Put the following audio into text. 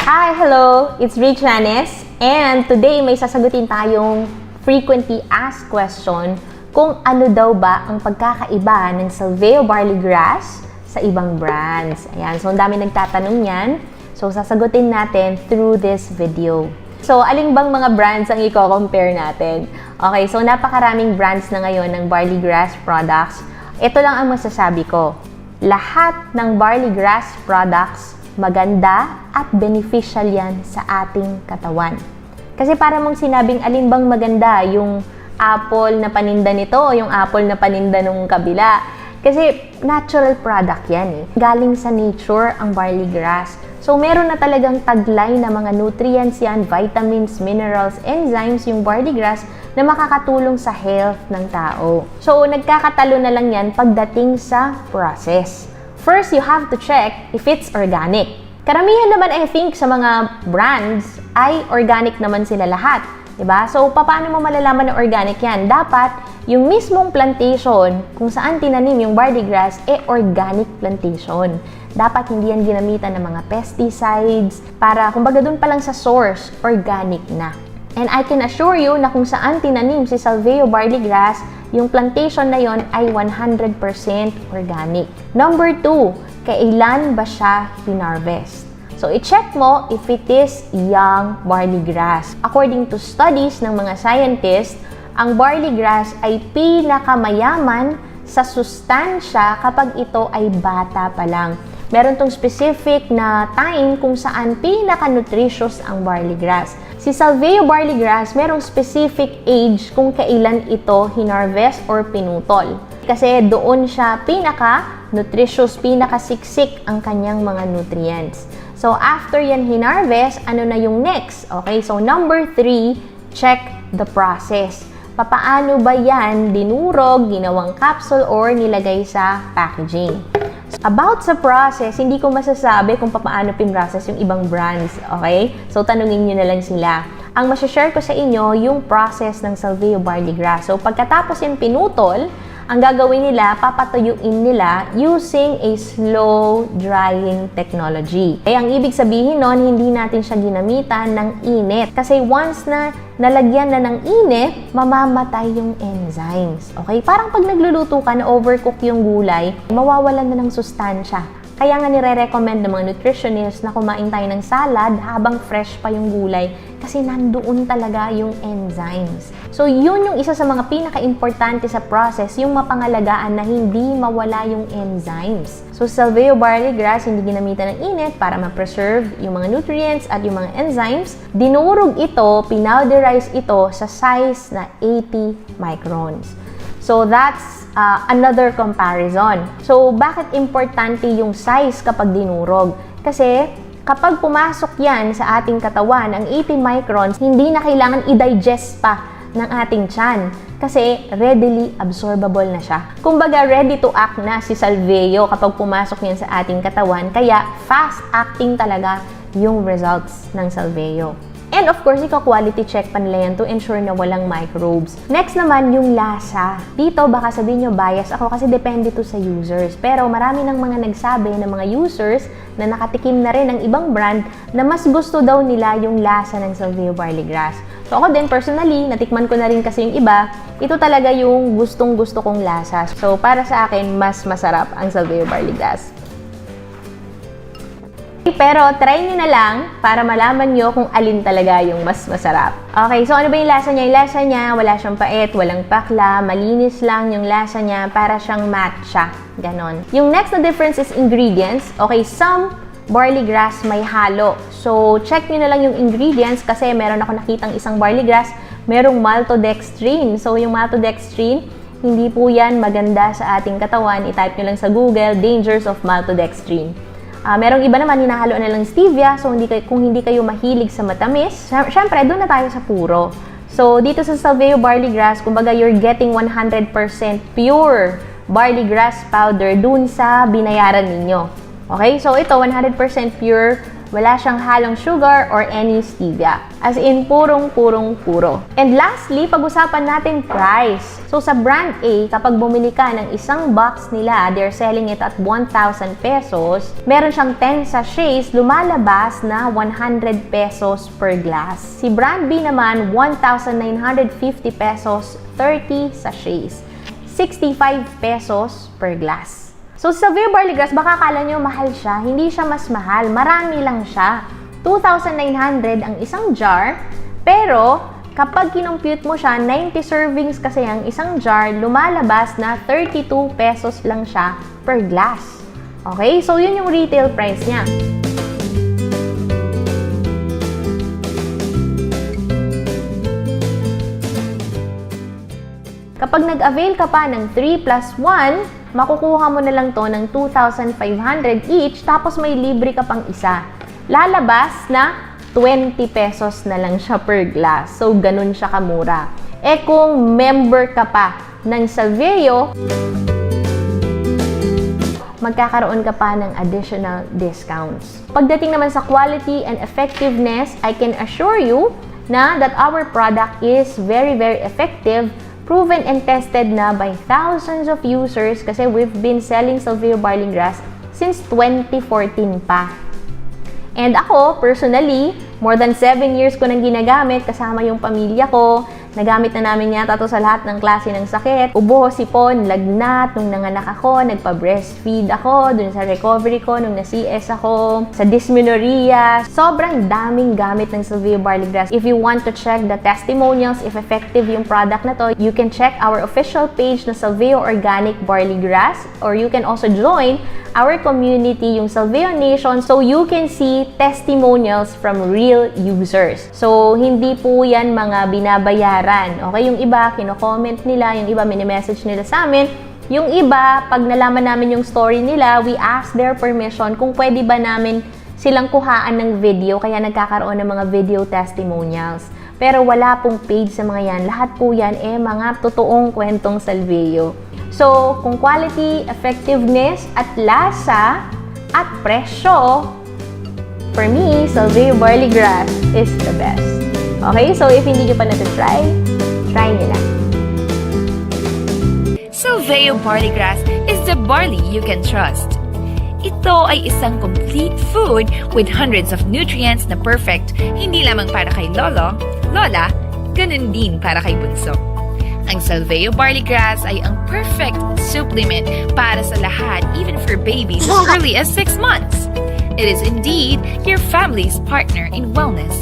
Hi! Hello! It's Rich Lanes and today may sasagutin tayong frequently asked question kung ano daw ba ang pagkakaiba ng Salveo Barley Grass sa ibang brands. Ayan, so ang dami nagtatanong yan. So sasagutin natin through this video. So aling bang mga brands ang i-compare natin? Okay, so napakaraming brands na ngayon ng Barley Grass products. Ito lang ang masasabi ko. Lahat ng Barley Grass products maganda at beneficial yan sa ating katawan. Kasi para mong sinabing alin bang maganda, yung apple na paninda nito o yung apple na paninda nung kabila. Kasi natural product yan eh. Galing sa nature ang barley grass. So meron na talagang taglay na mga nutrients yan, vitamins, minerals, enzymes yung barley grass na makakatulong sa health ng tao. So nagkakatalo na lang yan pagdating sa process. First, you have to check if it's organic. Karamihan naman I think sa mga brands ay organic naman sila lahat. Diba? So, paano mo malalaman na organic yan? Dapat, yung mismong plantation, kung saan tinanim yung barley grass, organic plantation. Dapat hindi yan ginamitan ng mga pesticides, para, kumbaga dun pa lang sa source, organic na. And I can assure you na kung saan tinanim si Salveo Barley Grass, yung plantation na yon ay 100% organic. Number 2, kailan ba siya hinarvest? So, i-check mo if it is young barley grass. According to studies ng mga scientists, ang barley grass ay pinakamayaman sa sustansya kapag ito ay bata pa lang. Meron tong specific na time kung saan pinaka-nutritious ang barley grass. Si Salveo Barley Grass, merong specific age kung kailan ito hinarvest or pinutol. Kasi doon siya pinaka-nutritious, pinaka-siksik ang kanyang mga nutrients. So, after yan hinarvest, ano na yung next? Okay, so number 3, check the process. Papaano ba yan dinurog, ginawang capsule, or nilagay sa packaging? About sa process, hindi ko masasabi kung paano pin-process yung ibang brands, okay? So, tanungin nyo na lang sila. Ang masashare ko sa inyo, yung process ng Salveo Barley Grass. So, pagkatapos yung pinutol, ang gagawin nila, papatuyuin nila using a slow drying technology. Ang ibig sabihin nun, hindi natin siya ginamitan ng init. Kasi once na nalagyan na ng init, mamamatay yung enzymes. Okay? Parang pag nagluluto ka na overcook yung gulay, mawawalan na ng sustansya. Kaya nga nire-recommend ng mga nutritionists na kumain tayo ng salad habang fresh pa yung gulay kasi nandoon talaga yung enzymes. So, yun yung isa sa mga pinaka-importante sa process, yung mapangalagaan na hindi mawala yung enzymes. So, Salveo Barley Grass, hindi ginamitan ng init para ma-preserve yung mga nutrients at yung mga enzymes. Dinurog ito, pinowderize ito sa size na 80 microns. So, that's another comparison. So, bakit importante yung size kapag dinurog? Kasi, kapag pumasok yan sa ating katawan, ang 80 microns, hindi na kailangan i-digest pa ng ating tiyan. Kasi, readily absorbable na siya. Kumbaga, ready to act na si Salveo kapag pumasok yan sa ating katawan. Kaya, fast-acting talaga yung results ng Salveo. And of course, ika-quality check pa nila yan to ensure na walang microbes. Next naman, yung lasa. Dito, baka sabihin nyo bias ako kasi depende to sa users. Pero marami ng mga nagsabi ng mga users na nakatikim na rin ng ibang brand na mas gusto daw nila yung lasa ng Salveo Barley Grass. So ako din, personally, natikman ko na rin kasi yung iba, ito talaga yung gustong-gusto kong lasa. So para sa akin, mas masarap ang Salveo Barley Grass. Pero try nyo na lang para malaman nyo kung alin talaga yung mas masarap. Okay, so ano ba yung lasa niya? Yung lasa niya, wala siyang pait, walang pakla, malinis lang yung lasa niya para siyang matcha. Ganon. Yung next na difference is ingredients. Okay, some barley grass may halo. So, check nyo na lang yung ingredients kasi meron ako nakitang isang barley grass, merong maltodextrin. So, yung maltodextrin, hindi po yan maganda sa ating katawan. I-type nyo lang sa Google, dangers of maltodextrin. Merong iba naman, hinahalo na lang stevia. So, kung hindi kayo mahilig sa matamis, syempre, doon na tayo sa puro. So, dito sa Salveo Barley Grass, kumbaga, you're getting 100% pure barley grass powder dun sa binayaran ninyo. Okay? So, ito, 100% pure Wala siyang halong sugar or any stevia. As in, puro. And lastly, pag-usapan natin price. So sa brand A, kapag bumili ka ng isang box nila, they're selling it at 1,000 pesos. Meron siyang 10 sachets, lumalabas na 100 pesos per glass. Si brand B naman, 1,950 pesos, 30 sachets. 65 pesos per glass. So, sa Saveo Barley Grass, baka kala nyo mahal siya. Hindi siya mas mahal. Marami lang siya. 2,900 ang isang jar. Pero, kapag kinompute mo siya, 90 servings kasi ang isang jar, lumalabas na 32 pesos lang siya per glass. Okay? So, yun yung retail price niya. Kapag nag-avail ka pa ng 3+1, makukuha mo na lang to ng 2,500 each, tapos may libre ka pang isa. Lalabas na 20 pesos na lang siya per glass. So, ganun siya kamura. Eh kung member ka pa ng Salveo, magkakaroon ka pa ng additional discounts. Pagdating naman sa quality and effectiveness, I can assure you na that our product is very, very effective, proven and tested na by thousands of users kasi we've been selling Salveo Barley Grass since 2014 pa. And ako, personally, more than 7 years ko nang ginagamit kasama yung pamilya ko. Nagamit na namin yata to sa lahat ng klase ng sakit. Ubo, sipon, lagnat, nung nanganak ako, nagpa-breastfeed ako, dun sa recovery ko, nung na-CS ako, sa dysmenorrhea. Sobrang daming gamit ng Salveo Barley Grass. If you want to check the testimonials, if effective yung product na to, you can check our official page na Salveo Organic Barley Grass, or you can also join our community, yung Salveo Nation, so you can see testimonials from real users. So, hindi po yan mga binabayaran. Okay? Yung iba, kino-comment nila, yung iba, mini-message nila sa amin. Yung iba, pag nalaman namin yung story nila, we ask their permission kung pwede ba namin silang kuhaan ng video, kaya nagkakaroon ng mga video testimonials. Pero wala pong page sa mga yan. Lahat po yan mga totoong kwentong Salveo. So, kung quality, effectiveness, at lasa, at presyo, for me, Salveo Barley Grass is the best. Okay? So, if hindi nyo pa na-try, try nyo lang. Salveo Barley Grass is the barley you can trust. Ito ay isang complete food with hundreds of nutrients na perfect, hindi lamang para kay lolo, lola, ganun din para kay bunso. Ang Salveo Barley Grass ay ang perfect supplement para sa lahat, even for babies as early as 6 months. It is indeed your family's partner in wellness.